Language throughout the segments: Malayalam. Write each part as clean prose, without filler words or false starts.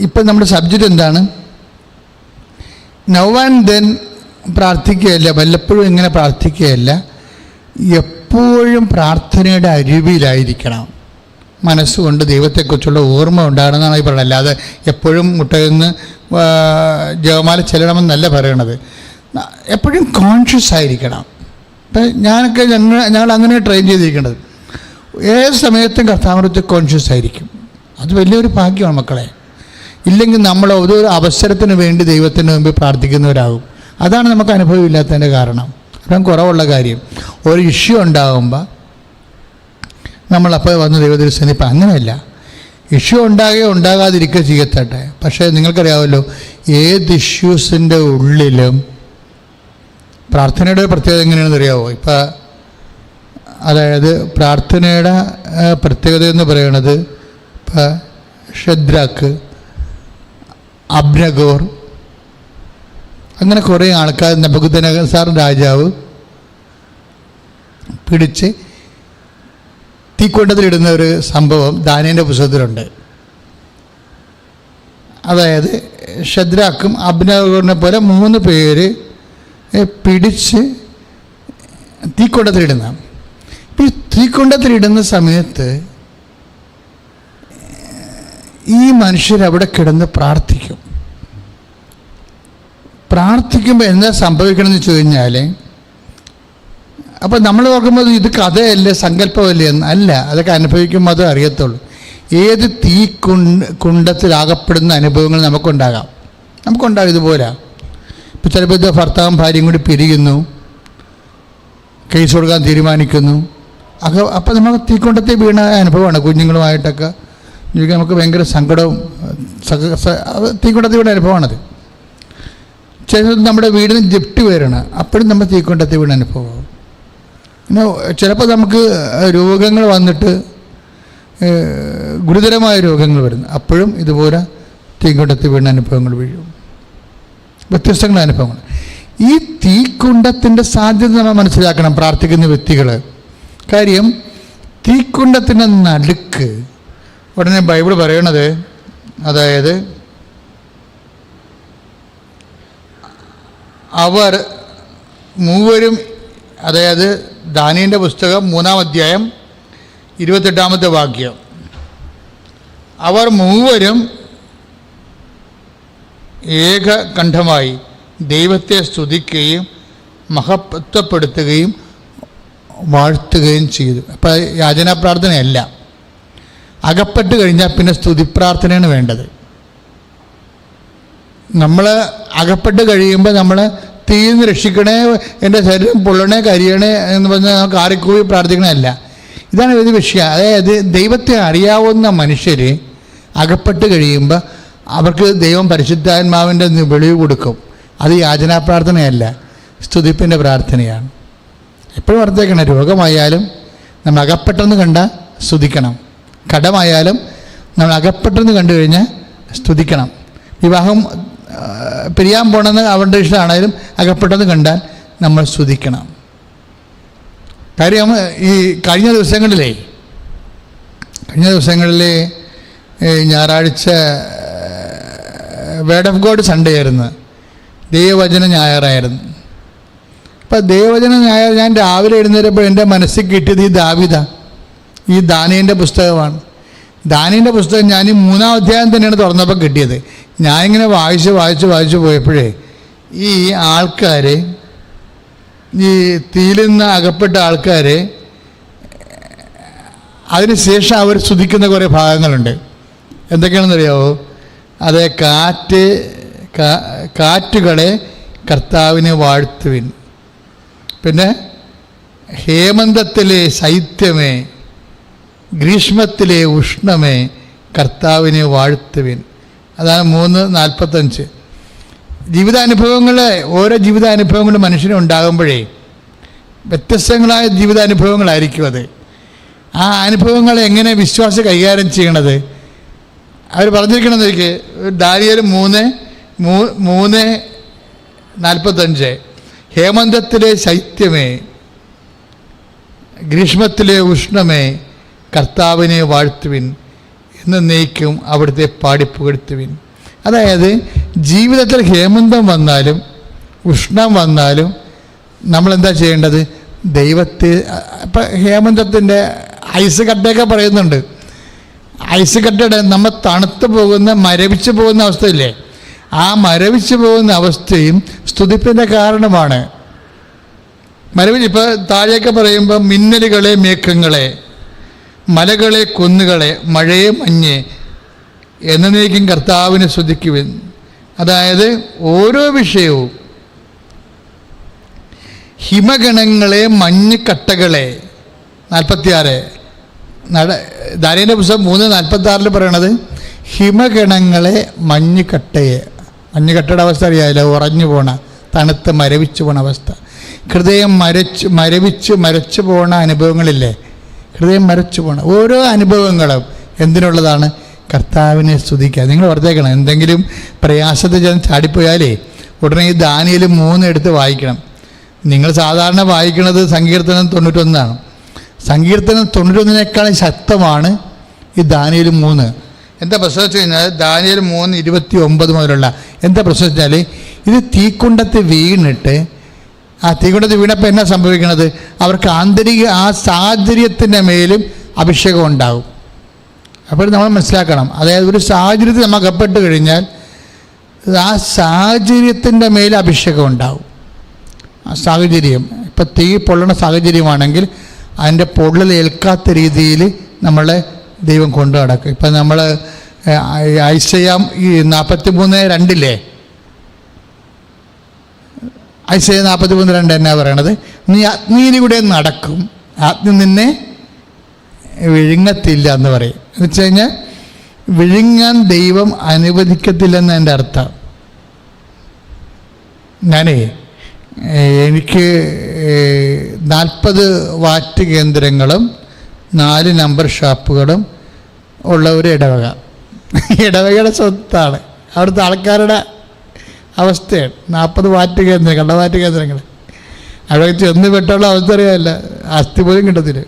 ഇപ്പം നമ്മുടെ സബ്ജക്റ്റ് എന്താണ്? നൗ ആൻഡ് ദെൻ പ്രാർത്ഥിക്കുകയല്ല, വല്ലപ്പോഴും ഇങ്ങനെ പ്രാർത്ഥിക്കുകയല്ല, എപ്പോഴും പ്രാർത്ഥനയുടെ അരുവിയിലായിരിക്കണം. മനസ്സുകൊണ്ട് ദൈവത്തെക്കുറിച്ചുള്ള ഓർമ്മ ഉണ്ടാകണമെന്നാണ് ഈ പറയുന്നത്. അല്ലാതെ എപ്പോഴും മുട്ടയെന്ന് ജപമാല ചെല്ലണമെന്നല്ല പറയണത്. എപ്പോഴും കോൺഷ്യസ് ആയിരിക്കണം. ഇപ്പം ഞങ്ങൾ അങ്ങനെ ട്രെയിൻ ചെയ്തിരിക്കേണ്ടത്. ഏത് സമയത്തും കർത്താവിനടുത്ത് കോൺഷ്യസ് ആയിരിക്കും. അത് വലിയൊരു ഭാഗ്യമാണ് മക്കളെ. ഇല്ലെങ്കിൽ നമ്മൾ ഒരു അവസരത്തിന് വേണ്ടി ദൈവത്തിന് മുമ്പ് പ്രാർത്ഥിക്കുന്നവരാകും. അതാണ് നമുക്ക് അനുഭവം ഇല്ലാത്തതിൻ്റെ കാരണം. അതാണ് കുറവുള്ള കാര്യം. ഒരു ഇഷ്യൂ ഉണ്ടാകുമ്പോൾ നമ്മളപ്പോൾ വന്ന് ദൈവത്തിന് സന്നിധിപ്പം അങ്ങനെയല്ല. ഇഷ്യൂ ഉണ്ടാകാതിരിക്കുക ചെയ്യത്തട്ടെ. പക്ഷേ നിങ്ങൾക്കറിയാമല്ലോ, ഏത് ഇഷ്യൂസിൻ്റെ ഉള്ളിലും പ്രാർത്ഥനയുടെ പ്രത്യേകത എങ്ങനെയാണെന്ന് അറിയാമോ? ഇപ്പം അതായത് പ്രാർത്ഥനയുടെ പ്രത്യേകത എന്ന് പറയുന്നത്, ഇപ്പം ഷദ്രാക്ക്, അബ്നഗോർ, അങ്ങനെ കുറേ ആൾക്കാർ, നബൂഖദ്നേസർ രാജാവ് പിടിച്ച് തീക്കൊണ്ടത്തിലിടുന്ന ഒരു സംഭവം ദാനിയേലിൻ്റെ പുസ്തകത്തിലുണ്ട്. അതായത് ഷദ്രാക്കും അബ്നഗോറിനെ പോലെ 3 പേര് പിടിച്ച് തീക്കൊണ്ടത്തിലിടുന്ന. ഈ തീക്കൊണ്ടത്തിലിടുന്ന സമയത്ത് ഈ മനുഷ്യരവിടെ കിടന്ന് പ്രാർത്ഥിക്കുമ്പോൾ എന്താ സംഭവിക്കണമെന്ന് വെച്ച് കഴിഞ്ഞാൽ, അപ്പം നമ്മൾ നോക്കുമ്പോൾ ഇത് കഥയല്ലേ, സങ്കല്പമല്ലേ എന്ന് അല്ല. അതൊക്കെ അനുഭവിക്കുമ്പോൾ അത് അറിയത്തുള്ളൂ. ഏത് കുണ്ടത്തിലാകപ്പെടുന്ന അനുഭവങ്ങൾ നമുക്കുണ്ടാകാം. ഇതുപോലെ ഇപ്പോൾ ചിലപ്പോൾ ഇത് ഭർത്താവും ഭാര്യയും കൂടി പിരിയുന്നു, കേസ് കൊടുക്കാൻ തീരുമാനിക്കുന്നു. അപ്പം നമ്മൾ തീക്കുണ്ടത്തിൽ വീണ അനുഭവമാണ്. കുഞ്ഞുങ്ങളുമായിട്ടൊക്കെ നമുക്ക് ഭയങ്കര സങ്കടവും തീക്കുണ്ടത്തിൽ വീണ അനുഭവമാണത്. ചിലത് നമ്മുടെ വീടിന് ജപ്തി വരണം, അപ്പോഴും നമ്മൾ തീക്കൊണ്ടത്തിൽ വീണ അനുഭവമാകും. പിന്നെ ചിലപ്പോൾ നമുക്ക് രോഗങ്ങൾ വന്നിട്ട് ഗുരുതരമായ രോഗങ്ങൾ വരുന്നു, അപ്പോഴും ഇതുപോലെ തീക്കൊണ്ടത്തിൽ വീണ അനുഭവങ്ങൾ വീഴും. വ്യത്യസ്തങ്ങളായ അനുഭവങ്ങൾ. ഈ തീക്കുണ്ടത്തിൻ്റെ സാധ്യത നമ്മൾ മനസ്സിലാക്കണം പ്രാർത്ഥിക്കുന്ന വ്യക്തികൾ. കാര്യം തീക്കുണ്ടത്തിൻ്റെ നടുക്ക് ഉടനെ ബൈബിൾ പറയണത്, അതായത് അവർ മൂവരും, അതായത് ദാനിയേലിൻ്റെ പുസ്തകം 3-ാം അധ്യായം 28-ാമത്തെ വാക്യം, അവർ മൂവരും ഏകകണ്ഠമായി ദൈവത്തെ സ്തുതിക്കുകയും മഹത്വപ്പെടുത്തുകയും വാഴ്ത്തുകയും ചെയ്തു. അപ്പം യാചനാ പ്രാർത്ഥനയല്ല. അകപ്പെട്ട് കഴിഞ്ഞാൽ പിന്നെ സ്തുതിപ്രാർത്ഥനയാണ് വേണ്ടത്. നമ്മൾ അകപ്പെട്ട് കഴിയുമ്പോൾ നമ്മൾ തീയിൽ നിന്ന് രക്ഷിക്കണേ, എൻ്റെ ശരീരം പൊള്ളണേ, കരിയണേ എന്ന് പറഞ്ഞാൽ നമുക്ക് ആരെക്കൂടി പ്രാർത്ഥിക്കണമല്ല. ഇതാണ് ഒരു വിഷയം. അതായത് ദൈവത്തെ അറിയാവുന്ന മനുഷ്യർ അകപ്പെട്ട് കഴിയുമ്പോൾ അവർക്ക് ദൈവം പരിശുദ്ധാത്മാവിൻ്റെ വെളിവ് കൊടുക്കും. അത് യാചനാ പ്രാർത്ഥനയല്ല, സ്തുതിപ്പിൻ്റെ പ്രാർത്ഥനയാണ്. എപ്പോഴും ഓർത്തേക്കണം, രോഗമായാലും നമ്മൾ അകപ്പെട്ടെന്ന് കണ്ടാൽ സ്തുതിക്കണം. കടമായാലും നമ്മൾ അകപ്പെട്ടെന്ന് കണ്ടു കഴിഞ്ഞാൽ സ്തുതിക്കണം. വിവാഹം പിരിയാൻ പോകണമെന്ന് അവരുടെ ഇഷ്ടമാണെങ്കിലും അകപ്പെട്ടെന്ന് കണ്ടാൽ നമ്മൾ സ്തുതിക്കണം. കാര്യം ഈ കഴിഞ്ഞ ദിവസങ്ങളിൽ ഞായറാഴ്ച വേർഡ് ഓഫ് ഗോഡ് സൺഡേ ആയിരുന്നു, ദൈവവചന ഞായറായിരുന്നു. അപ്പം ദൈവവചന ഞായർ ഞാൻ രാവിലെ എഴുന്നേരപ്പോൾ എൻ്റെ മനസ്സിൽ കിട്ടിയത് ഈ ദാനിയേലിൻ്റെ പുസ്തകമാണ്. ദാനിയേലിൻ്റെ പുസ്തകം ഞാൻ ഈ 3-ാം അധ്യായം തന്നെയാണ് തുറന്നപ്പോൾ കിട്ടിയത്. ഞാനിങ്ങനെ വായിച്ച് പോയപ്പോഴേ ഈ ആൾക്കാർ, ഈ തീയിൽ നിന്ന് അകപ്പെട്ട ആൾക്കാർ, അതിനുശേഷം അവർ സ്തുതിക്കുന്ന കുറേ ഭാഗങ്ങളുണ്ട്. എന്തൊക്കെയാണെന്നറിയാമോ? അത് കാറ്റുകളെ കർത്താവിനെ വാഴ്ത്തുവിൻ, പിന്നെ ഹേമന്തത്തിലെ ശൈത്യമേ, ഗ്രീഷ്മത്തിലെ ഉഷ്ണമേ, കർത്താവിനെ വാഴ്ത്തുവിൻ. അതാണ് 3:45. ഓരോ ജീവിതാനുഭവങ്ങളും മനുഷ്യന് ഉണ്ടാകുമ്പോഴേ വ്യത്യസ്തങ്ങളായ ജീവിതാനുഭവങ്ങളായിരിക്കും അത്. ആ അനുഭവങ്ങളെ എങ്ങനെ വിശ്വാസം കൈകാര്യം ചെയ്യണത് അവർ പറഞ്ഞിരിക്കണമെന്നൊരിക്കൽ ദാനിയേൽ 3:45 ഹേമന്തത്തിലെ ശൈത്യമേ, ഗ്രീഷ്മത്തിലെ ഉഷ്ണമേ, കർത്താവിനെ വാഴ്ത്തുവിൻ, എന്നേക്കും അവിടുത്തെ പാടിപ്പുകഴ്ത്തുവിൻ. അതായത് ജീവിതത്തിൽ ഹേമന്തം വന്നാലും ഉഷ്ണം വന്നാലും നമ്മളെന്താ ചെയ്യേണ്ടത്? ദൈവത്തെ ഇപ്പം ഹേമന്തത്തിൻ്റെ ഐസ് കട്ടയൊക്കെ പറയുന്നുണ്ട്. ഐസ് കട്ടയുടെ നമ്മൾ തണുത്ത് പോകുന്ന മരവിച്ച് പോകുന്ന അവസ്ഥയില്ലേ, ആ മരവിച്ച് പോകുന്ന അവസ്ഥയും സ്തുതിപ്പിൻ്റെ കാരണമാണ്. മരവിച്ച് ഇപ്പോൾ താഴെയൊക്കെ പറയുമ്പോൾ മിന്നലുകളെ മേഘങ്ങളെ, മലകളെ കുന്നുകളെ, മഴയെ മഞ്ഞ് എന്നേക്കും കർത്താവിനെ സ്തുതിക്കുവിൻ. അതായത് ഓരോ വിഷയവും ഹിമഗണങ്ങളെ മഞ്ഞുകട്ടകളെ 46 ദാനിയേലിന്റെ പുസ്തകം 3:46 പറയണത് ഹിമഗണങ്ങളെ മഞ്ഞുകട്ടയെ. മഞ്ഞുകട്ടയുടെ അവസ്ഥ അറിയാമല്ലോ, ഉറഞ്ഞു പോണ തണുത്ത് മരവിച്ചു പോണ അവസ്ഥ. ഹൃദയം മരച്ചു പോണ അനുഭവങ്ങളില്ലേ, ഹൃദയം മരച്ചു പോണ ഓരോ അനുഭവങ്ങളും എന്തിനുള്ളതാണ്? കർത്താവിനെ സ്തുതിക്കുക. നിങ്ങൾ ഓർത്തേക്കണം, എന്തെങ്കിലും പ്രയാസത്തിൽ ചെന്ന് ചാടിപ്പോയാലേ ഉടനെ ഈ ദാനിയേൽ 3 എടുത്ത് വായിക്കണം. നിങ്ങൾ സാധാരണ വായിക്കുന്നത് സങ്കീർത്തനം 91. സങ്കീർത്തനം 91 ശക്തമാണ് ഈ ദാനിയേൽ 3. എന്താ പ്രശ്നം വെച്ച് കഴിഞ്ഞാൽ ദാനിയേൽ 3:29 മുതലുള്ള എന്താ പ്രശ്നം വെച്ചാൽ ഇത് തീക്കുണ്ടത്ത് വീണിട്ട്, ആ തീക്കുണ്ടത്ത് വീണപ്പോൾ എന്നാ സംഭവിക്കണത്? അവർക്ക് ആന്തരിക ആ സാഹചര്യത്തിൻ്റെ മേലും അഭിഷേകം ഉണ്ടാകും. അപ്പോൾ നമ്മൾ മനസ്സിലാക്കണം, അതായത് ഒരു സാഹചര്യത്തിൽ നമ്മൾ അകപ്പെട്ട് കഴിഞ്ഞാൽ ആ സാഹചര്യത്തിൻ്റെ മേൽ അഭിഷേകം ഉണ്ടാകും. ആ സാഹചര്യം ഇപ്പം തീ പൊള്ളണ സാഹചര്യമാണെങ്കിൽ അതിൻ്റെ പൊള്ളൽ ഏൽക്കാത്ത രീതിയിൽ നമ്മളെ ദൈവം കൊണ്ടു നടക്കും. ഇപ്പം നമ്മൾ ഐസയ്യ 43:2 ഐസയ്യ 43:2 എന്നാ പറയണത്? നീ അഗ്നിയിലൂടെ നടക്കും, അഗ്നി നിന്നെ വിഴുങ്ങത്തില്ല എന്ന് പറയും. എന്ന് വെച്ച് കഴിഞ്ഞാൽ വിഴുങ്ങാൻ ദൈവം അനുവദിക്കത്തില്ലെന്ന് എൻ്റെ അർത്ഥം. എനിക്ക് 40 വാറ്റ് കേന്ദ്രങ്ങളും 4 നമ്പർ ഷാപ്പുകളും ഉള്ള ഒരു ഇടവകയുടെ സ്വത്താണ്. അവിടുത്തെ ആൾക്കാരുടെ അവസ്ഥയാണ് 40 വാറ്റ് കേന്ദ്രം, കള്ളവാറ്റ് കേന്ദ്രങ്ങൾ. അവിടെ ചെന്ന് പെട്ടുള്ള അവസ്ഥ അറിയാമല്ല, അസ്ഥി പോലും കിട്ടത്തില്ല.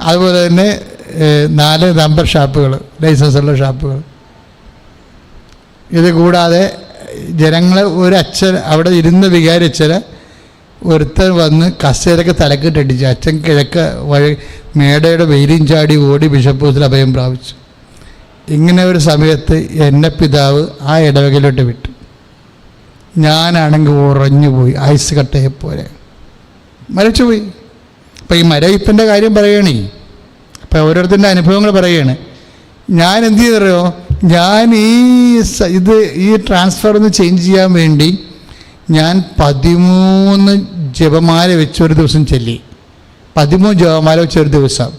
അതുപോലെ തന്നെ 4 നമ്പർ ഷാപ്പുകൾ, ലൈസൻസുള്ള ഷാപ്പുകൾ. ഇത് കൂടാതെ ജനങ്ങൾ ഒരച്ഛൻ അവിടെ ഇരുന്ന് വികാരി അച്ഛന് ഒരുത്തൻ വന്ന് കസേരക്ക് തലക്കിട്ടടിച്ച് അച്ഛൻ കിഴക്ക് വഴി മേടയുടെ വെയിലും ചാടി ഓടി ബിഷപ്പ് ഹൗസിൽ അഭയം പ്രാപിച്ചു. ഇങ്ങനെ ഒരു സമയത്ത് എന്നെ പിതാവ് ആ ഇടവകയിലോട്ട് വിട്ടു. ഞാനാണെങ്കിൽ ഉറഞ്ഞുപോയി, ഐസ് കട്ടയെപ്പോലെ മരച്ചുപോയി. അപ്പം ഈ മരവിപ്പിൻ്റെ കാര്യം പറയണേ, അപ്പം ഓരോരുത്തരുടെ അനുഭവങ്ങൾ പറയുകയാണ്. ഞാൻ എന്ത് ചെയ്തറിയോ, ഞാൻ ഈ ട്രാൻസ്ഫർ ഒന്ന് ചേഞ്ച് ചെയ്യാൻ വേണ്ടി ഞാൻ 13 ജപമാല വെച്ചൊരു ദിവസം ചൊല്ലി. 13 ജപമാല വെച്ചൊരു ദിവസം.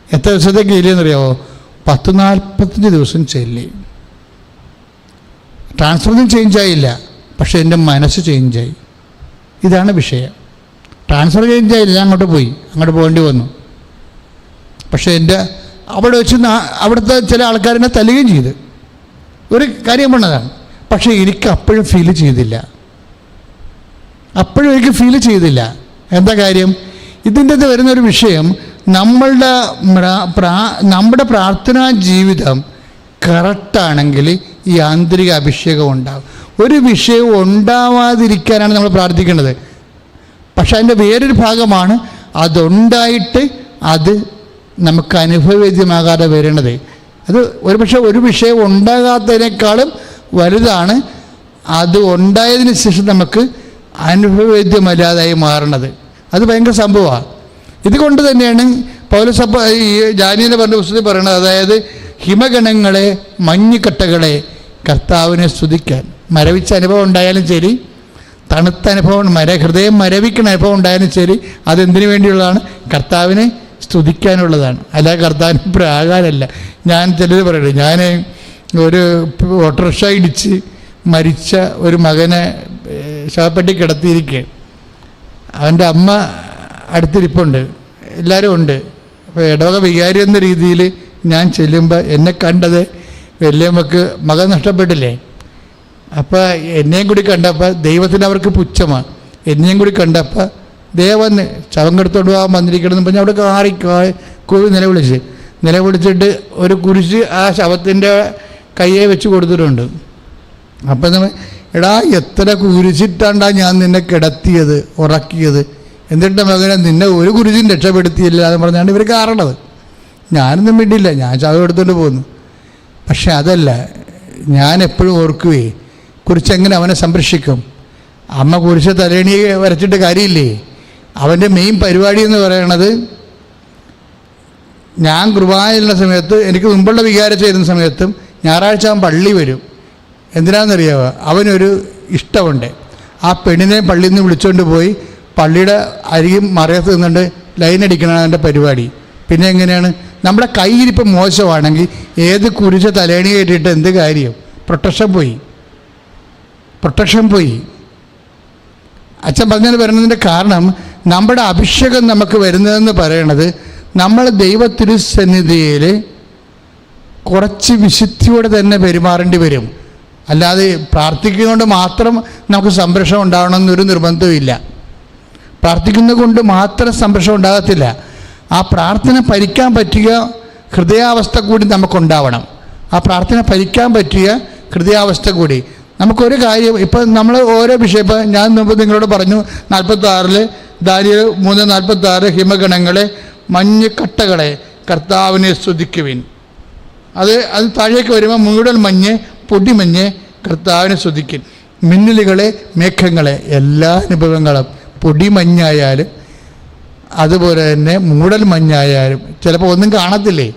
എത്ര ദിവസത്തേക്ക് ചൊല്ലിയെന്നറിയാമോ? 10-45 ദിവസം ചൊല്ലി. ട്രാൻസ്ഫറൊന്നും ചേഞ്ചായില്ല, പക്ഷെ എൻ്റെ മനസ്സ് ചേഞ്ചായി. ഇതാണ് വിഷയം. ട്രാൻസ്ഫർ ചേഞ്ചായില്ല, ഞാൻ അങ്ങോട്ട് പോകേണ്ടി വന്നു. പക്ഷേ എൻ്റെ അവിടെ വെച്ച് അവിടുത്തെ ചില ആൾക്കാരെന്നെ തല്ലുകയും ചെയ്ത് ഒരു കാര്യം പറഞ്ഞതാണ്. പക്ഷേ എനിക്ക് അപ്പോഴും ഫീൽ ചെയ്തില്ല. എന്താ കാര്യം? ഇതിൻ്റെ അത് വരുന്നൊരു വിഷയം, നമ്മുടെ പ്രാർത്ഥനാ ജീവിതം കറക്റ്റാണെങ്കിൽ ഈ ആന്തരിക അഭിഷേകം ഉണ്ടാകും. ഒരു വിഷയം ഉണ്ടാവാതിരിക്കാനാണ് നമ്മൾ പ്രാർത്ഥിക്കേണ്ടത്. പക്ഷെ അതിൻ്റെ വേറൊരു ഭാഗമാണ് അതുണ്ടായിട്ട് അത് നമുക്ക് അനുഭവവേദ്യമാകാതെ വരേണ്ടത്. അത് ഒരു വിഷയം ഉണ്ടാകാത്തതിനേക്കാളും വലുതാണ് അത് ഉണ്ടായതിന് ശേഷം നമുക്ക് അനുഭവവേദ്യമല്ലാതായി മാറണത്. അത് ഭയങ്കര സംഭവമാണ്. ഇതുകൊണ്ട് തന്നെയാണ് പൗലോസ് ഈ ദാനിയേൽ പറഞ്ഞ പുസ്തകത്തിൽ പറയുന്നത്, അതായത് ഹിമഗണങ്ങളെ മഞ്ഞുകട്ടകളെ കർത്താവിനെ സ്തുതിക്കാൻ. മരവിച്ച അനുഭവം ഉണ്ടായാലും ശരി, തണുത്ത അനുഭവം ഹൃദയം മരവിക്കുന്ന അനുഭവം ഉണ്ടായാലും ശരി, അതെന്തിനു വേണ്ടിയുള്ളതാണ്? കർത്താവിനെ സ്തുതിക്കാനുള്ളതാണ്. അല്ലാതെ കർത്താവിന് പ്രാകാരല്ല. ഞാൻ ചിലർ പറയുന്നത്, ഞാൻ ഒരു ഓട്ടോറിക്ഷ ഇടിച്ച് മരിച്ച ഒരു മകനെ ശവപ്പെട്ടി കിടത്തിയിരിക്കുക. അവൻ്റെ അമ്മ അടുത്തിരിപ്പുണ്ട്, എല്ലാവരും ഉണ്ട്. അപ്പോൾ ഇടവക വികാരി എന്ന രീതിയിൽ ഞാൻ ചെല്ലുമ്പോൾ എന്നെ കണ്ടത് വലിയമ്മക്ക് മകൻ നഷ്ടപ്പെട്ടില്ലേ. അപ്പോൾ എന്നെയും കൂടി കണ്ടപ്പോൾ ദൈവത്തിന് അവർക്ക് പുച്ഛമാണ്. എന്നെയും കൂടി കണ്ടപ്പോൾ ദേവന്ന് ശവം കെടുത്തോണ്ട് പോകാൻ വന്നിരിക്കണമെന്ന് പറഞ്ഞാൽ അവിടെ കാറി നിലവിളിച്ചിട്ട് ഒരു കുരിശ് ആ ശവത്തിൻ്റെ കയ്യെ വെച്ച് കൊടുത്തിട്ടുണ്ട്. അപ്പം നമ്മൾ എടാ എത്ര കുരിശിട്ടാണ്ടാ ഞാൻ നിന്നെ കിടത്തിയത് ഉറക്കിയത്, എന്നിട്ട് മകനെ നിന്നെ ഒരു കുരിശും രക്ഷപ്പെടുത്തിയില്ല എന്ന് പറഞ്ഞാണ് ഇവർ കാരണത്. ഞാനൊന്നും വേണ്ടിയില്ല, ഞാൻ ചാവ് എടുത്തുകൊണ്ട് പോന്നു. പക്ഷെ അതല്ല, ഞാൻ എപ്പോഴും ഓർക്കുകയെ കുരിശെങ്ങനെ അവനെ സംരക്ഷിക്കും. അമ്മ കുരിശ് തലേണിയെ വരച്ചിട്ട് കാര്യമില്ലേ. അവൻ്റെ മെയിൻ പരിപാടി എന്ന് പറയണത്, ഞാൻ കുർബാനയുള്ള സമയത്ത് എനിക്ക് മുമ്പുള്ള വികാരം ചെയ്യുന്ന സമയത്തും ഞായറാഴ്ച അവൻ പള്ളി വരും. എന്തിനാണെന്നറിയാമോ? അവനൊരു ഇഷ്ടമുണ്ട്. ആ പെണ്ണിനെ പള്ളിയിൽ നിന്ന് വിളിച്ചുകൊണ്ട് പോയി പള്ളിയുടെ അരികും മറയത്ത് നിന്നുകൊണ്ട് ലൈൻ അടിക്കണതാണ് അവൻ്റെ പരിപാടി. പിന്നെ എങ്ങനെയാണ്? നമ്മുടെ കയ്യിരിപ്പം മോശമാണെങ്കിൽ ഏത് കുരിശ് തലേണി കയറ്റിയിട്ട് എന്ത് കാര്യം? പ്രൊട്ടക്ഷൻ പോയി. അച്ഛൻ പറഞ്ഞത് വരുന്നതിൻ്റെ കാരണം, നമ്മുടെ അഭിഷേകം നമുക്ക് വരുന്നതെന്ന് പറയണത് നമ്മൾ ദൈവത്തിരുസന്നിധിയിൽ കുറച്ച് വിശുദ്ധിയോടെ തന്നെ പെരുമാറേണ്ടി വരും. അല്ലാതെ പ്രാർത്ഥിക്കുന്നതുകൊണ്ട് മാത്രം നമുക്ക് സംരക്ഷണം ഉണ്ടാവണമെന്നൊരു നിർബന്ധമില്ല. പ്രാർത്ഥിക്കുന്നത് കൊണ്ട് മാത്രം സംരക്ഷണം ഉണ്ടാകത്തില്ല. ആ പ്രാർത്ഥന ഭരിക്കാൻ പറ്റിയ ഹൃദയാവസ്ഥ കൂടി നമുക്കുണ്ടാവണം. ആ പ്രാർത്ഥന ഭരിക്കാൻ പറ്റിയ ഹൃദയാവസ്ഥ കൂടി നമുക്കൊരു കാര്യം. ഇപ്പം നമ്മൾ ഓരോ വിഷയം, ഇപ്പം ഞാൻ മുമ്പ് നിങ്ങളോട് പറഞ്ഞു 46 ദാനിയേൽ 3:46 ഹിമഗണങ്ങളെ മഞ്ഞക്കട്ടകളെ കർത്താവിനെ സ്തുതിക്കുവിൻ. അത് താഴേക്ക് വരുമ്പോൾ മൂടൽ മഞ്ഞ് പൊടിമഞ്ഞ് കർത്താവിനെ സ്തുതിക്കും. മിന്നലുകളെ മേഘങ്ങളെ, എല്ലാ അനുഭവങ്ങളും പൊടിമഞ്ഞായാലും അതുപോലെ തന്നെ മൂടൽ മഞ്ഞായാലും ചിലപ്പോൾ ഒന്നും കാണത്തില്ലേ.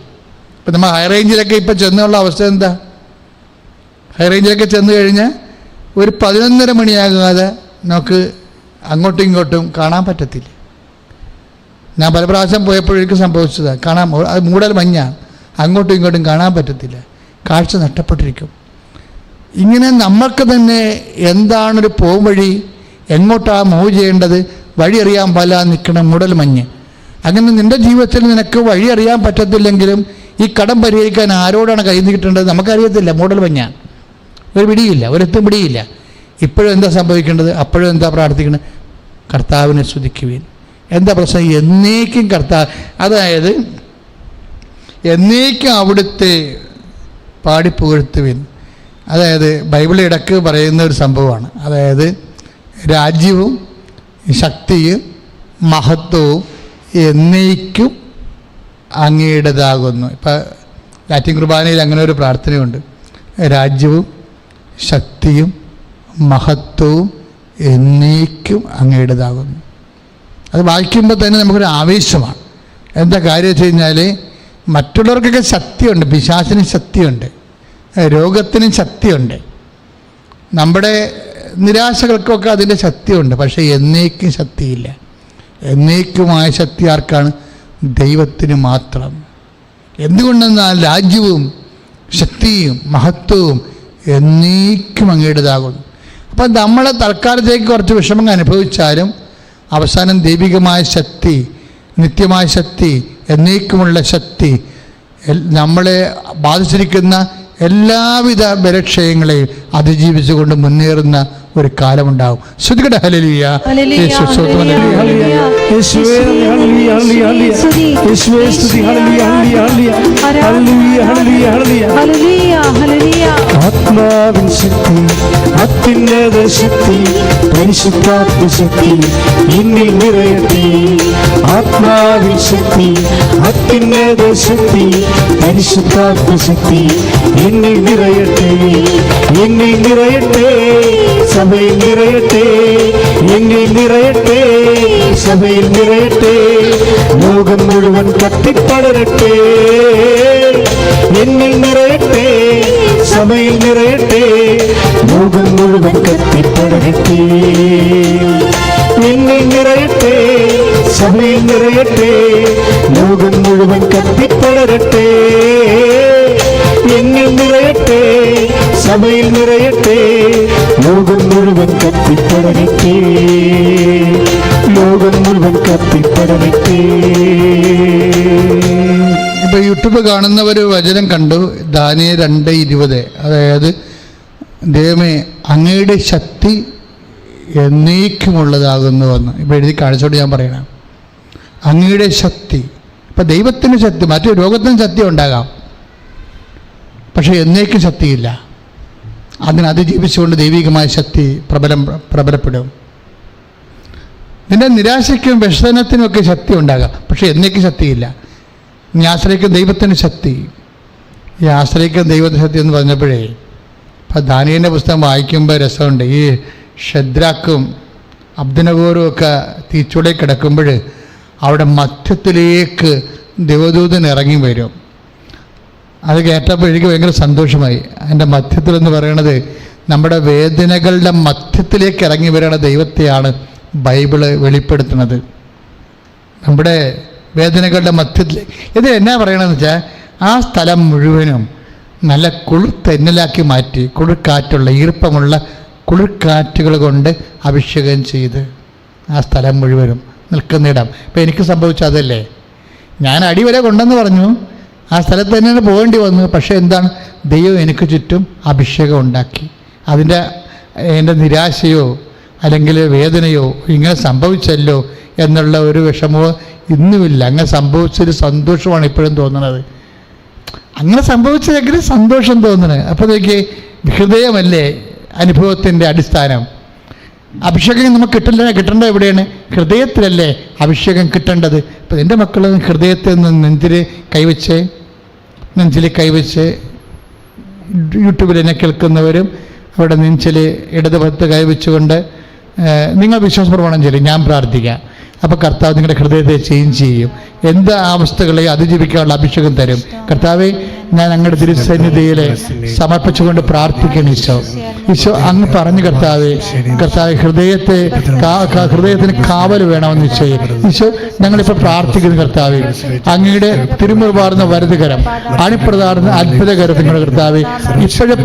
ഇപ്പം നമ്മൾ ഹൈ റേഞ്ചിലൊക്കെ ഇപ്പം ചെന്നുള്ള അവസ്ഥ എന്താ? ഹൈ റേഞ്ചിലൊക്കെ ചെന്ന് കഴിഞ്ഞാൽ ഒരു 11:30 മണിയാകാതെ നമുക്ക് അങ്ങോട്ടും ഇങ്ങോട്ടും കാണാൻ പറ്റത്തില്ല. ഞാൻ പല പ്രാവശ്യം പോയപ്പോഴേക്കും സംഭവിച്ചതാണ്. അത് മൂടൽ മഞ്ഞ, അങ്ങോട്ടും ഇങ്ങോട്ടും കാണാൻ പറ്റത്തില്ല, കാഴ്ച നഷ്ടപ്പെട്ടിരിക്കും. ഇങ്ങനെ നമ്മൾക്ക് തന്നെ എന്താണൊരു പോം വഴി, എങ്ങോട്ടാണ് മൂവ് ചെയ്യേണ്ടത്, വഴി അറിയാൻ പാടില്ല നിൽക്കണം മൂടൽ മഞ്ഞ്. അങ്ങനെ നിൻ്റെ ജീവിതത്തിൽ നിനക്ക് വഴി അറിയാൻ പറ്റത്തില്ലെങ്കിലും ഈ കടം പരിഹരിക്കാൻ ആരോടാണ് കൈ നീട്ടേണ്ടത് നമുക്കറിയത്തില്ല. മൂടൽ മഞ്ഞ, ഒരു പിടിയില്ല, ഒരെത്തും പിടിയില്ല. ഇപ്പോഴും എന്താ സംഭവിക്കേണ്ടത്? അപ്പോഴും എന്താ പ്രാർത്ഥിക്കുന്നത്? കർത്താവിനെ സ്തുതിക്കുവിൻ. എന്താ പ്രശ്നം? എന്നേക്കും കർത്താവ്, അതായത് എന്നേക്കും അവിടുത്തെ പാടിപ്പുകഴ്ത്തുവിൻ. അതായത് ബൈബിൾ ഇടക്ക് പറയുന്ന ഒരു സംഭവമാണ്. അതായത് രാജ്യവും ശക്തിയും മഹത്വവും എന്നേക്കും അങ്ങയുടേതാകുന്നു. ഇപ്പം ലാറ്റിൻ കുർബാനയിൽ അങ്ങനെ ഒരു പ്രാർത്ഥനയുണ്ട്. രാജ്യവും ശക്തിയും മഹത്വവും എന്നേക്കും അങ്ങയുടേതാകുന്നു. അത് വായിക്കുമ്പോൾ തന്നെ നമുക്കൊരു ആവേശമാണ്. എന്താ കാര്യം വെച്ച് കഴിഞ്ഞാൽ, മറ്റുള്ളവർക്കൊക്കെ ശക്തിയുണ്ട്, പിശാചിന് ശക്തിയുണ്ട്, രോഗത്തിനും ശക്തിയുണ്ട്, നമ്മുടെ നിരാശകൾക്കൊക്കെ അതിൻ്റെ ശക്തിയുണ്ട്. പക്ഷേ എന്നേക്കും ശക്തിയില്ല. എന്നേക്കുമായ ശക്തി ആർക്കാണ്? ദൈവത്തിന് മാത്രം. എന്തുകൊണ്ടെന്നാൽ രാജ്യവും ശക്തിയും മഹത്വവും എന്നേക്കും അങ്ങയുടേതാകുന്നു. അപ്പം നമ്മളെ തൽക്കാലത്തേക്ക് കുറച്ച് വിഷമങ്ങൾ അനുഭവിച്ചാലും അവസാനം ദൈവികമായ ശക്തി, നിത്യമായ ശക്തി, എന്നേക്കുമുള്ള ശക്തി നമ്മളെ ബാധിച്ചിരിക്കുന്ന എല്ലാവിധ ബലക്ഷയങ്ങളെയും അതിജീവിച്ചുകൊണ്ട് മുന്നേറുന്ന ഒരു കാലമുണ്ടാവും. ശ്രുതികട ഹല്ലേലൂയ. ആത്മാവിൻ ശക്തി, അത്യുന്നത ശക്തി, പരിശുദ്ധാത്മ ശക്തി എന്നിൽ നിറയട്ടെ. ആത്മാവിൻ ശക്തി, അത്യുന്നത ശക്തി, പരിശുദ്ധാത്മ ശക്തി എന്നിൽ നിറയട്ടെ. എന്നിൽ നിറയട്ടെ, സഭയിൽ നിറയട്ടെ. എന്നിൽ നിറയട്ടെ, സഭയിൽ നിറയട്ടെ. ലോകം മുഴുവൻ കത്തിപ്പടരട്ടെ. എന്നിൽ നിറയട്ടെ, സഭയിൽ നിറയട്ടെ. ലോകം മുഴുവൻ കത്തിപ്പടരട്ടെ. എന്നിൽ നിറയട്ടെ, സഭയിൽ നിറയട്ടെ. ലോകം മുഴുവൻ കത്തിപ്പടരട്ടെ. എന്നിൽ നിറയട്ടെ, സഭയിൽ നിറയട്ടെ. ലോകം മുഴുവൻ കത്തിപ്പടരട്ടെ. ലോകം മുഴുവൻ കത്തിപ്പടരട്ടെ. ഇപ്പോൾ യൂട്യൂബ് കാണുന്നവർ വചനം കണ്ടു, ദാനിയേൽ 2:20. അതായത് ദൈവമേ അങ്ങയുടെ ശക്തി എന്നേക്കുമുള്ളതാകുന്നുവെന്ന് ഇപ്പോൾ എഴുതി കാണിച്ചോണ്ട് ഞാൻ പറയണം. അങ്ങയുടെ ശക്തി. ഇപ്പം ദൈവത്തിന് ശക്തി, മറ്റു രോഗത്തിന് ശക്തി ഉണ്ടാകാം, പക്ഷേ എന്നേക്കും ശക്തിയില്ല. അതിനെ അതിജീവിച്ചുകൊണ്ട് ദൈവികമായ ശക്തി പ്രബലപ്പെടും. നിന്റെ നിരാശയ്ക്കും വ്യസനത്തിനുമൊക്കെ ശക്തി ഉണ്ടാകാം, പക്ഷേ എന്നേക്കും ശക്തിയില്ല. നീ ആശ്രയിക്കുന്ന ദൈവത്തിൻ്റെ ശക്തി. ഈ ആശ്രയിക്കുന്ന ദൈവത്തിൻ്റെ ശക്തി എന്ന് പറഞ്ഞപ്പോഴേ, ഇപ്പം ദാനിയേലിൻ്റെ പുസ്തകം വായിക്കുമ്പോൾ രസമുണ്ട്. ഈ ഷദ്രാക്കും അബ്ദനഗോറും ഒക്കെ തീച്ചൂടെ കിടക്കുമ്പോൾ അവിടെ മധ്യത്തിലേക്ക് ദൈവദൂതൻ ഇറങ്ങി വരും. അത് കേട്ടപ്പോൾ എനിക്ക് ഭയങ്കര സന്തോഷമായി. അതിൻ്റെ മധ്യത്തിലെന്ന് പറയണത് നമ്മുടെ വേദനകളുടെ മധ്യത്തിലേക്ക് ഇറങ്ങി വരണ ദൈവത്തെയാണ് ബൈബിള് വെളിപ്പെടുത്തുന്നത്. നമ്മുടെ വേദനകളുടെ മധ്യത്തിൽ ഇത് എന്നാ പറയണമെന്ന് വെച്ചാൽ, ആ സ്ഥലം മുഴുവനും നല്ല കുളിർതെന്നലാക്കി മാറ്റി, കുളിർക്കാറ്റുള്ള ഈർപ്പമുള്ള കുളിർക്കാറ്റുകൾ കൊണ്ട് അഭിഷേകം ചെയ്ത് ആ സ്ഥലം മുഴുവനും നിൽക്കുന്നിടം. ഇപ്പം എനിക്ക് സംഭവിച്ച അതല്ലേ, ഞാൻ അടിവരെ കൊണ്ടെന്ന് പറഞ്ഞു, ആ സ്ഥലത്ത് തന്നെയാണ് പോകേണ്ടി വന്നു. പക്ഷേ എന്താണ്, ദൈവം എനിക്ക് ചുറ്റും അഭിഷേകം ഉണ്ടാക്കി. എൻ്റെ നിരാശയോ അല്ലെങ്കിൽ വേദനയോ ഇങ്ങനെ സംഭവിച്ചല്ലോ എന്നുള്ള ഒരു വിഷമമോ ഇന്നുമില്ല. അങ്ങനെ സംഭവിച്ചൊരു സന്തോഷമാണ് ഇപ്പോഴും തോന്നുന്നത്. അങ്ങനെ സംഭവിച്ചതെങ്കിലും സന്തോഷം തോന്നുന്നത്. അപ്പോഴേക്ക് ഹൃദയമല്ലേ അനുഭവത്തിൻ്റെ അടിസ്ഥാനം. അഭിഷേകം നമുക്ക് കിട്ടേണ്ടത് എവിടെയാണ്? ഹൃദയത്തിലല്ലേ അഭിഷേകം കിട്ടേണ്ടത്. ഇപ്പം എൻ്റെ മക്കൾ ഹൃദയത്തിൽ നിന്ന് നെഞ്ചിൽ കൈവച്ച് യൂട്യൂബിൽ എന്നെ കേൾക്കുന്നവരും അവിടെ നെഞ്ചിൽ ഇടതുപത്ത് കൈവച്ചുകൊണ്ട് നിങ്ങൾ വിശ്വാസപ്രമാണം ചൊല്ലി, ഞാൻ പ്രാർത്ഥിക്കാം. അപ്പോൾ കർത്താവ് നിങ്ങളുടെ ഹൃദയത്തെ ചേഞ്ച് ചെയ്യും. എന്ത് അവസ്ഥകളെ അതിജീവിക്കാനുള്ള അഭിഷേകം തരും. കർത്താവെ, ഞാൻ അങ്ങയുടെ തിരുസന്നിധിയിൽ സമർപ്പിച്ചുകൊണ്ട് പ്രാർത്ഥിക്കണം. ഈശോ അങ്ങ് പറഞ്ഞു, കർത്താവെ ഹൃദയത്തിന് കാവൽ വേണമെന്ന് ഈശോ ഞങ്ങളിപ്പോൾ പ്രാർത്ഥിക്കുന്നു. കർത്താവെ, അങ്ങയുടെ തിരുമുറുപാർന്ന വലതുകരം, അണിപ്രതാർന്ന അത്ഭുതകരം നിങ്ങളുടെ കർത്താവെ ഇപ്പോഴും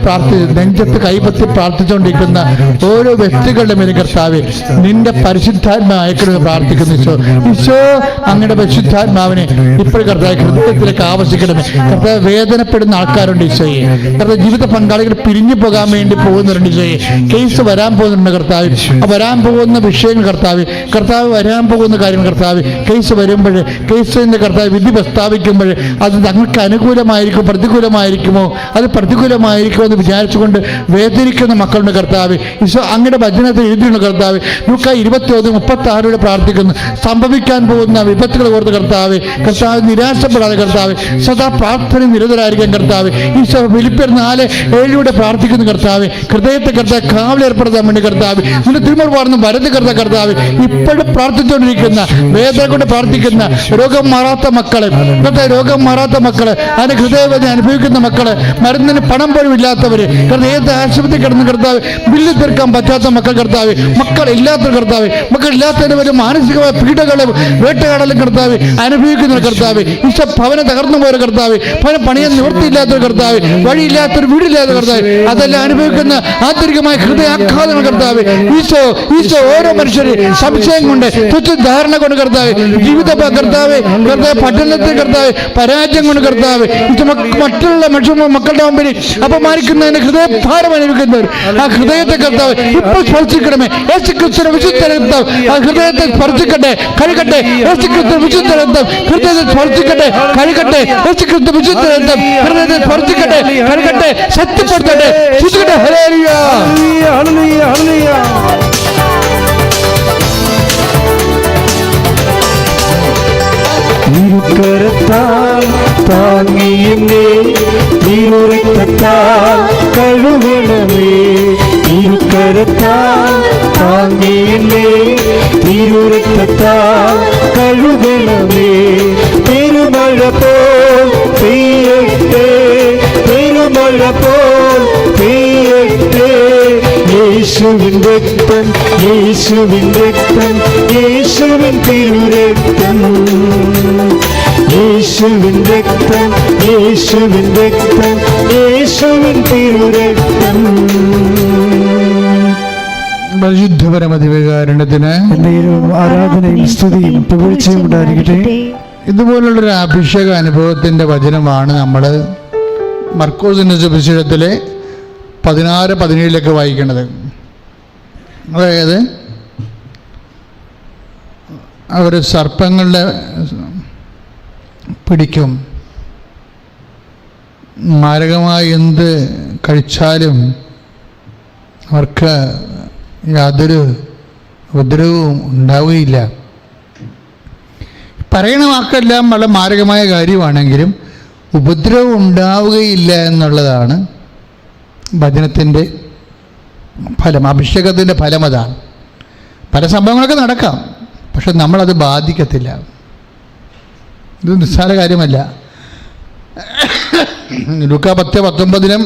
നെഞ്ചത്ത് കൈപത്തി പ്രാർത്ഥിച്ചുകൊണ്ടിരിക്കുന്ന ഓരോ വ്യക്തികളുടെ മേലും കർത്താവെ നിന്റെ പരിശുദ്ധാത്മ അയക്കണമെന്ന് പ്രാർത്ഥിക്കുന്നു. ഈശോ അങ്ങയുടെ പരിശുദ്ധാത്മാവിനെ ഇപ്പോഴും കർത്താവ് ഹൃദയത്തിലേക്ക് ആവശ്യിക്കണമേ. കർത്താവ് വേദനപ്പെടുന്ന ആൾക്കാരുണ്ട് ഈശോയെ. കർത്താവ് ജീവിത പങ്കാളികൾ പിരിഞ്ഞു പോകാൻ വേണ്ടി പോകുന്നുണ്ട് ഈശോയെ. കേസ് വരാൻ പോകുന്നുണ്ട് കർത്താവ്. വരാൻ പോകുന്ന വിഷയങ്ങൾ കർത്താവ് വരാൻ പോകുന്ന കാര്യങ്ങൾ കർത്താവ് കേസ് വരുമ്പോൾ, കേസിൻ്റെ കർത്താവ് വിധി പ്രസ്താവിക്കുമ്പോൾ അത് തങ്ങൾക്ക് അനുകൂലമായിരിക്കും പ്രതികൂലമായിരിക്കുമോ, അത് പ്രതികൂലമായിരിക്കുമോ എന്ന് വിചാരിച്ചുകൊണ്ട് വേദനിക്കുന്ന മക്കളുടെ കർത്താവ് ഈശോ അങ്ങയുടെ വചനത്തിൽ എഴുതിയുള്ള കർത്താവ് ലൂക്ക 21:36 പ്രാർത്ഥിക്കുന്നു. സംഭവിക്കാൻ പോകുന്ന വിപത്തുകൾ ഓർത്ത് കർത്താവ് നിരാശപ്പെടാതെ കർത്താവ് സദാ പ്രാർത്ഥന നിരതരായിരിക്കാൻ കർത്താവ് ഈശോ ഫിലിപ്പിയർ 4:7 പ്രാർത്ഥിക്കുന്നു. കർത്താവ് ഹൃദയത്തെ കർത്താവ് കാവലേർപ്പെടുത്താൻ വേണ്ടി കർത്താവ് നിന്റെ തിരുമുറുപാർന്ന് വരത് കർത്താവ് ഇപ്പോഴും പ്രാർത്ഥിച്ചുകൊണ്ടിരിക്കുന്ന, വേദന കൊണ്ട് പ്രാർത്ഥിക്കുന്ന രോഗം മാറാത്ത മക്കളെ, അതിന് ഹൃദയവേദന അനുഭവിക്കുന്ന മക്കള്, മരുന്നിന് പണം പോലും ഇല്ലാത്തവര്, ഏത് ആശുപത്രി കിടന്ന് കർത്താവ് ബില്ല് തീർക്കാൻ പറ്റാത്ത മക്കൾ കർത്താവ്, മക്കളില്ലാത്ത കർത്താവ്, മക്കളില്ലാത്തതിന് വരെ മാനസികമായ പീഡകളും വേട്ടയാടലും കർത്താവ് അനുഭവിക്കുന്ന കർത്താവ് ഈശോ ഭവനം തകർന്നു പോയ കർത്താവ്, ഭവനം പണിയാൻ നിവൃത്തിയില്ലാത്തൊരു കർത്താവ്, വഴിയില്ലാത്തൊരു വീടില്ലാത്ത കർത്താവ്, അതെല്ലാം അനുഭവിക്കുന്ന ആന്തരികമായ ഹൃദയാഘാതങ്ങൾ കർത്താവ് ഈശോ ഓരോ മനുഷ്യരെ സംശയം കൊണ്ട് ധാരണ കൊണ്ട് കർത്താവ് ജീവിത കർത്താവ് പഠനത്തിൽ കർത്താവ് പരാജയം കൊണ്ട് കർത്താവ് മറ്റുള്ള മക്കളുടെ മുമ്പിൽ അപമാനിക്കുന്നതിന് ഹൃദയഭാരം അനുഭവിക്കുന്നവർ ആ ഹൃദയത്തെ കർത്താവ് ഇപ്പോൾ സ്പർശിക്കണമേ. യേശുക്രിസ്തുവിന്റെ വിശുദ്ധ രക്തം ആ ഹൃദയത്തെ സ്പർശിക്കട്ടെ, കഴുകട്ടെ. യേശുക്രിസ്തു വിശുദ്ധ രക്തം ഹൃദയത്തെ സ്പർശിക്കട്ടെ, കഴുകട്ടെ. യേശുക്രിസ്തു വിശുദ്ധ രക്തം ഹൃദയത്തെ സ്പർശിക്കട്ടെ, കഴുകട്ടെ, ശക്തിപ്പെടുത്തട്ടെ. ഹല്ലേലൂയ, ഹല്ലേലൂയ, ഹല്ലേലൂയ. ഇരുകരത്താൽ താങ്ങിയെന്നെ ഇരുരക്തത്താൽ കഴുകണമേ. ഇരുകരത്താൽ താങ്ങിയെന്നെ ഇരുരക്തത്താൽ കഴുകണമേ. പെരുമഴ പോൽ പെയ്യട്ടെ, പെരുമഴ പോൽ പെയ്യട്ടെ. യേശുവിൻ രക്തം, യേശുവിൻ രക്തം, യേശുവിൻ തിരുരക്തം. യേശുവിൻ രക്തം, യേശുവിൻ രക്തം, യേശുവിൻ തിരുരക്തം. പരിശുദ്ധപരമധികാരണത്തിന് ആരാധനയും സ്തുതിയും പുകഴ്ചയും ഉണ്ടായിരിക്കട്ടെ. ഇതുപോലുള്ളൊരു അഭിഷേക അനുഭവത്തിൻ്റെ വചനമാണ് നമ്മൾ മർക്കോസിന്റെ സുവിശേഷത്തിലെ 16-17 വായിക്കുന്നത്. അതായത് അവർ സർപ്പങ്ങളുടെ പിടിക്കും, മാരകമായി എന്ത് കഴിച്ചാലും അവർക്ക് യാതൊരു ഉപദ്രവവും ഉണ്ടാവുകയില്ല. പറയണ വാക്കെല്ലാം വളരെ മാരകമായ കാര്യമാണെങ്കിലും ഉപദ്രവം ഉണ്ടാവുകയില്ല എന്നുള്ളതാണ് ഭജനത്തിൻ്റെ ഫലം, അഭിഷേകത്തിൻ്റെ ഫലം. അതാണ്. പല സംഭവങ്ങളൊക്കെ നടക്കാം, പക്ഷെ നമ്മളത് ബാധിക്കത്തില്ല. ഇത് നിസ്സാര കാര്യമല്ല. ലൂക്കാ 10:19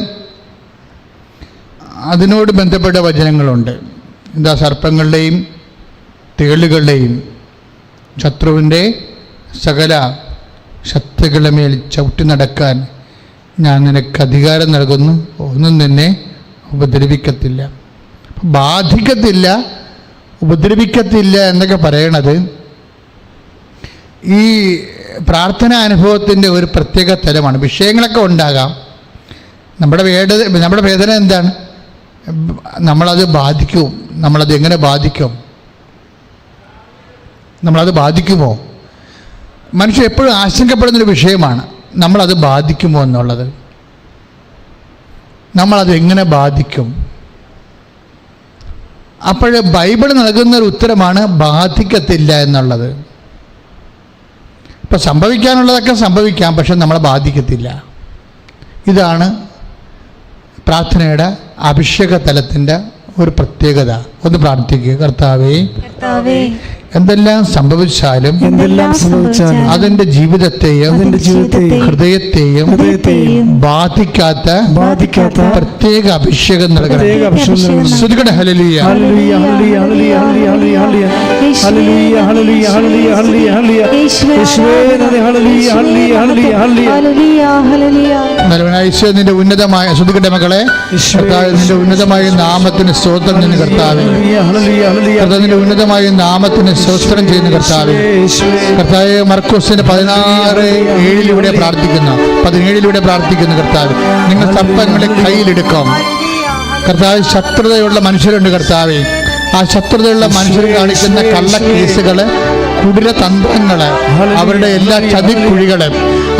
അതിനോട് ബന്ധപ്പെട്ട വചനങ്ങളുണ്ട്. എന്താ? സർപ്പങ്ങളുടെയും തേളുകളുടെയും ശത്രുവിൻ്റെ സകല ശക്തികളുടെ മേൽ ചവിട്ടി നടക്കാൻ ഞാൻ നിനക്ക് അധികാരം നൽകുന്നു, ഒന്നും നിന്നെ ഉപദ്രവിക്കത്തില്ല. ബാധിക്കത്തില്ല, ഉപദ്രവിക്കത്തില്ല എന്നൊക്കെ പറയണത് ഈ പ്രാർത്ഥനാ അനുഭവത്തിൻ്റെ ഒരു പ്രത്യേക തലമാണ്. വിഷയങ്ങളൊക്കെ ഉണ്ടാകാം. നമ്മുടെ വേദന എന്താണ്? നമ്മളത് ബാധിക്കും. നമ്മളത് എങ്ങനെ ബാധിക്കും? നമ്മളത് ബാധിക്കുമോ? മനുഷ്യൻ എപ്പോഴും ആശങ്കപ്പെടുന്നൊരു വിഷയമാണ് നമ്മളത് ബാധിക്കുമോ എന്നുള്ളത്. നമ്മളത് എങ്ങനെ ബാധിക്കും? അപ്പോൾ ബൈബിൾ നൽകുന്നൊരു ഉത്തരമാണ് ബാധിക്കത്തില്ല എന്നുള്ളത്. ഇപ്പം സംഭവിക്കാനുള്ളതൊക്കെ സംഭവിക്കാം, പക്ഷെ നമ്മളെ ബാധിക്കത്തില്ല. ഇതാണ് പ്രാർത്ഥനയുടെ അഭിഷേക തലത്തിൻ്റെ ഒരു പ്രത്യേകത. ഒന്ന് പ്രാർത്ഥിക്കുക. കർത്താവേ, എന്തെല്ലാം സംഭവിച്ചാലും അതിൻ്റെ ജീവിതത്തെയും ഹൃദയത്തെയും ബാധിക്കാത്ത പ്രത്യേക അഭിഷേകം നൽകണം. ശ്രുതികട ഹല്ലേലൂയ. നിന്റെ ഉന്നതമായ ശ്രുതികട മക്കളെ, നിന്റെ ഉന്നതമായ നാമത്തിന് സ്തോത്രം ചെയ്യുന്ന കർത്താവേ, നിന്റെ ഉന്നതമായ നാമത്തിന് സ്തോത്രം ചെയ്യുന്ന കർത്താവേ. കർത്താവേ, മർക്കോസിന്റെ 16:7 പ്രാർത്ഥിക്കുന്നു, 17 പ്രാർത്ഥിക്കുന്നു. കർത്താവേ, നിങ്ങൾ സർപ്പങ്ങളെ കയ്യിലെടുക്കും. കർത്താവ്, ശത്രുതയുള്ള മനുഷ്യരുണ്ട് കർത്താവേ. ആ ശത്രുതയുള്ള മനുഷ്യർ കാണിക്കുന്ന കള്ളക്കേസുകൾ, കുടിലതന്ത്രങ്ങൾ, അവരുടെ എല്ലാ ചതിക്കുഴികൾ,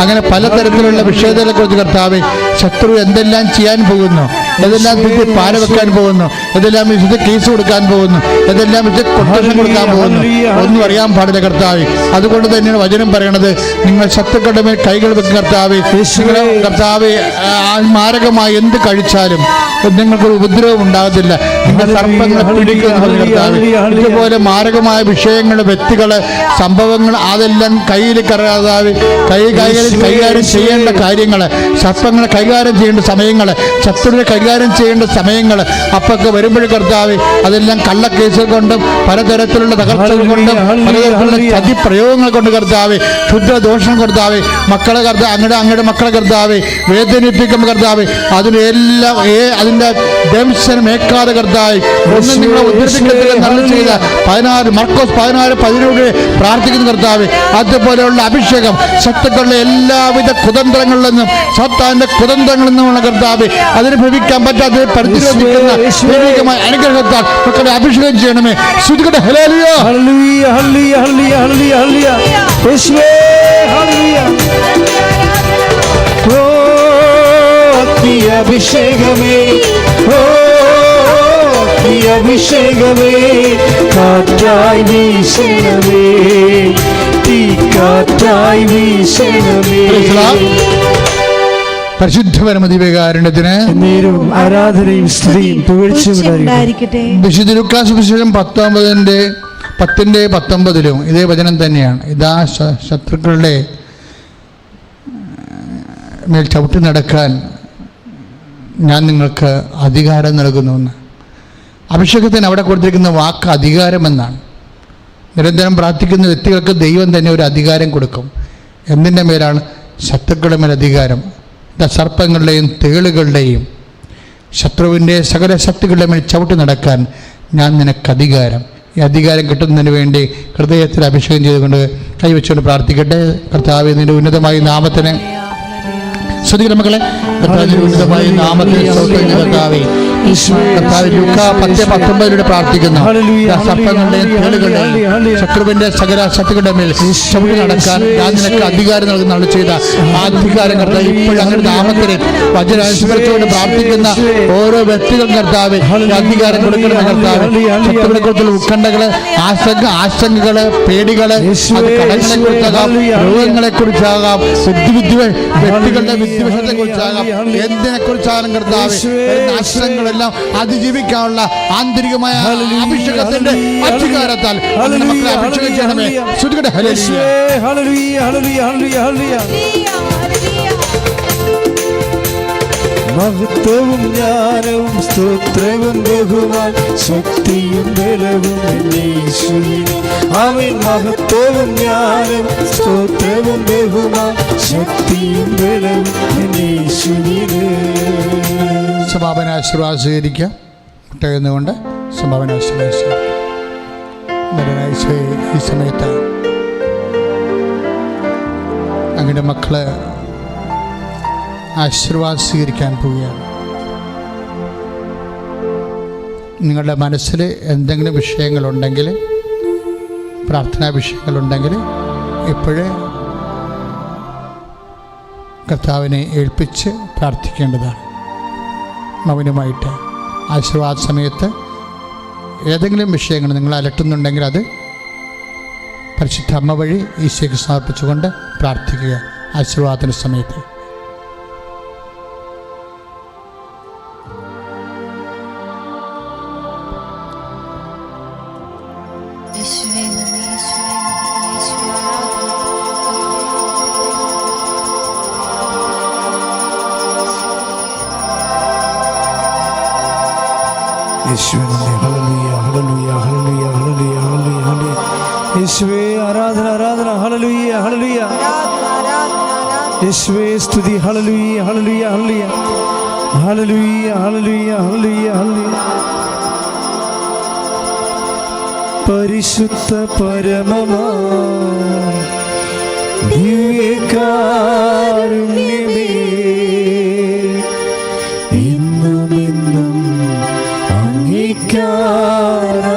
അങ്ങനെ പലതരത്തിലുള്ള വിഷയങ്ങളെക്കുറിച്ച് കർത്താവേ, ശത്രു എന്തെല്ലാം ചെയ്യാൻ പോകുന്നു, ഏതെല്ലാം തിരിച്ച് പാര വെക്കാൻ പോകുന്നു, ഏതെല്ലാം ഇത് കേസ് കൊടുക്കാൻ പോകുന്നു, ഏതെല്ലാം ഇത് കൊട്ടേഷൻ കൊടുക്കാൻ പോകുന്നു, ഒന്നും അറിയാൻ പാടില്ല കർത്താവേ. അതുകൊണ്ട് തന്നെയാണ് വചനം പറയണത്, നിങ്ങൾ ശത്രുക്കളുടെ മേൽ കൈകൾ വെക്കും കർത്താവേ. കർത്താവേ, മാരകമായി എന്ത് കഴിച്ചാലും നിങ്ങൾക്കൊരു ഉപദ്രവം ഉണ്ടാകത്തില്ല. നിങ്ങൾ സർപ്പങ്ങളെ പിടിക്കുന്നത് കർത്താവേ. ഇതുപോലെ മാരകമായ വിഷയങ്ങൾ, വ്യക്തികൾ, സംഭവങ്ങൾ, അതെല്ലാം കയ്യിൽ കർത്താവേ, കൈകാര്യം ചെയ്യേണ്ട കാര്യങ്ങൾ, സർപ്പങ്ങളെ കൈകാര്യം ചെയ്യേണ്ട സമയങ്ങൾ, ശത്രുവിനെ കൈകാര്യം ചെയ്യേണ്ട സമയങ്ങൾ അപ്പൊക്കെ വരുമ്പോഴും കർത്താവേ, അതെല്ലാം കള്ളക്കേസുകൾ കൊണ്ടും പലതരത്തിലുള്ള തകർച്ചകൾ കൊണ്ടും പലതരത്തിലുള്ള ചതിപ്രയോഗങ്ങൾ കൊണ്ട് കർത്താവേ, ക്ഷുദ്രദോഷം കർത്താവേ, മക്കളെ കർത്താവ് അങ്ങയുടെ മക്കളെ കർത്താവേ വേദനിപ്പിക്കുമ്പോൾ കർത്താവേ, അതിനെല്ലാം അതിൻ്റെ ദംശനം ഏക്കാതെ കർത്താവേ, ഒന്നും നിങ്ങളെ ഉദ്ധരിക്കത്തില്ല. നല്ല ചെയ്ത 16 മർക്കോസ് 16:17 പ്രാർത്ഥിക്കുന്ന കർത്താവേ, അതുപോലെയുള്ള അഭിഷേകം ശത്രുക്കളുടെ എല്ലാവിധ കുതന്ത്രങ്ങളിൽ നിന്നും, സാത്താന്റെ കുതന്ത്രങ്ങളിൽ നിന്നുമുള്ള കർത്താവേ, അതിന് ഭവിക്കാൻ പറ്റാതെ പ്രതിരോധിക്കുന്ന ദൈവികമായ അനുഗ്രഹത്താൽ മക്കളെ അഭിഷേകം ചെയ്യണമേ. ശ്രുതികട ഹല്ലേലൂയ, ഹല്ലേലൂയ, ഹല്ലേലൂയ, ഹല്ലേലൂയ, ഹല്ലേലൂയ, യേശുവേ, ഹല്ലേലൂയ. ഓ അഭിഷേകമേ, ഓ അഭിഷേകമേ, കാറ്റായി വീശണമേ, തീ കാറ്റായി വീശണമേ. പരിശുദ്ധപരമദിവ്യകാരുണ്യത്തിന് നേരവും ആരാധനയും സ്തുതിയും പുകഴ്ചയുണ്ടായിരിക്കട്ടെ. വിശുദ്ധ ലൂക്കാസ് സുവിശേഷം 10:19 ഇതേ വചനം തന്നെയാണ്. ഇതാ ശത്രുക്കളുടെ മേൽ ചവിട്ടി നടക്കാൻ ഞാൻ നിങ്ങൾക്ക് അധികാരം നൽകുന്നുവെന്ന്. അഭിഷേകത്തിന് അവിടെ കൊടുത്തിരിക്കുന്ന വാക്ക് അധികാരമെന്നാണ്. നിരന്തരം പ്രാർത്ഥിക്കുന്ന വ്യക്തികൾക്ക് ദൈവം തന്നെ ഒരു അധികാരം കൊടുക്കും. എന്തിൻ്റെ മേലാണ്? ശത്രുക്കളുടെ മേൽ അധികാരം. സർപ്പങ്ങളുടെയും തേളുകളുടെയും ശത്രുവിൻ്റെ സകല ശക്തികളുടെ മേൽ ചവിട്ടി നടക്കാൻ ഞാൻ നിനക്ക് അധികാരം. ഈ അധികാരം കിട്ടുന്നതിന് വേണ്ടി ഹൃദയത്തിൽ അഭിഷേകം ചെയ്തുകൊണ്ട് കൈവച്ചുകൊണ്ട് പ്രാർത്ഥിക്കട്ടെ. കർത്താവേ, നിന്റെ ഉന്നതമായ നാമത്തിന് ശ്രുതികളുടെ മക്കളെ, കർത്താവിന്റെ ഉന്നതമായ നാമത്തിൽ കർത്താവേ, കർത്താവ് ലൂക്ക 10:19 പ്രാർത്ഥിക്കുന്നു. സർപ്പങ്ങളുടെയും തേളുകളുടെയും ശത്രുവിന്റെ സകല ശക്തികളുടെ മേൽ ചവിട്ടി നടക്കാൻ ഞാൻ നിനക്ക് അധികാരം നൽകുന്ന ചെയ്ത ആ അധികാരം കർത്താവ് ഇപ്പോഴും അങ്ങനെ നാമത്തിന് വചനാനുസരിച്ചുകൊണ്ട് പ്രാർത്ഥിക്കുന്ന ഓരോ വ്യക്തികളും കർത്താവ് അധികാരം കൊടുക്കണം കർത്താവ്. ശത്രുവിനെ കുറിച്ചുള്ള ഉത്കണ്ഠകള്, ആശങ്കകള്, പേടികള്, അത് കടങ്ങളെ കുറിച്ചാകാം, രോഗങ്ങളെ കുറിച്ചാകാം, വ്യക്തികളുടെ വിദ്വേഷത്തെ കുറിച്ചാകാം, എന്തിനെ കുറിച്ചാകാം കർത്താവ്, നാശങ്ങളെല്ലാം അതിജീവിക്കാനുള്ള ആന്തരികമായ അഭിഷേകത്തിന്റെ അധികാരത്താൽ മക്കളെ അഭിഷേകം ചെയ്യണമേ. ശ്രുതികട്ടെ ഹല്ലേലൂയ. മഹത്വവും ജ്ഞാനവും സ്തോത്രവും ബഹുമാൻ ശക്തിയും ബലവും യേശുവിന്. ആമേൻ. മഹത്വവും ജ്ഞാനവും സ്തോത്രവും ബഹുമാൻ ശക്തിയും ബലവും യേശുവിന്. സമാപന ആശീർവാദം സ്വീകരിക്കാം. മുട്ടയുന്നുകൊണ്ട് സമാപന ആശീർവാദം സ്വീകരിക്കാം. ഈ സമയത്ത് അങ്ങയുടെ മക്കള് ആശീർവാദം സ്വീകരിക്കാൻ പോവുകയാണ്. നിങ്ങളുടെ മനസ്സിൽ എന്തെങ്കിലും വിഷയങ്ങളുണ്ടെങ്കിൽ, പ്രാർത്ഥനാ വിഷയങ്ങളുണ്ടെങ്കിൽ ഇപ്പോഴേ കർത്താവിനെ ഏൽപ്പിച്ച് പ്രാർത്ഥിക്കേണ്ടതാണ്. മൗനമായിട്ട് ആശീർവാദ സമയത്ത് ഏതെങ്കിലും വിഷയങ്ങൾ നിങ്ങൾ അലട്ടുന്നുണ്ടെങ്കിൽ അത് പരിശുദ്ധ അമ്മ വഴി ഈശോയ്ക്ക് സമർപ്പിച്ചുകൊണ്ട് പ്രാർത്ഥിക്കുക. ആശീർവാദത്തിന് സമയത്ത് യേശുവേ ആരാധന ആരാധന. ഹല്ലേലൂയ ഹല്ലേലൂയ. യേശുവേ സ്തുതി. ഹല്ലേലൂയ ഹല്ലേലൂയ ഹല്ലേലൂയ ഹല്ലേലൂയ ഹല്ലേലൂയ ഹല്ലേലൂയ ഹല്ലേലൂയ. പരിശുദ്ധ പരമമാ ദിവ്യകാരുണ്യമേ എന്നും എന്നും അങ്ങേയ്ക്കാരാധന.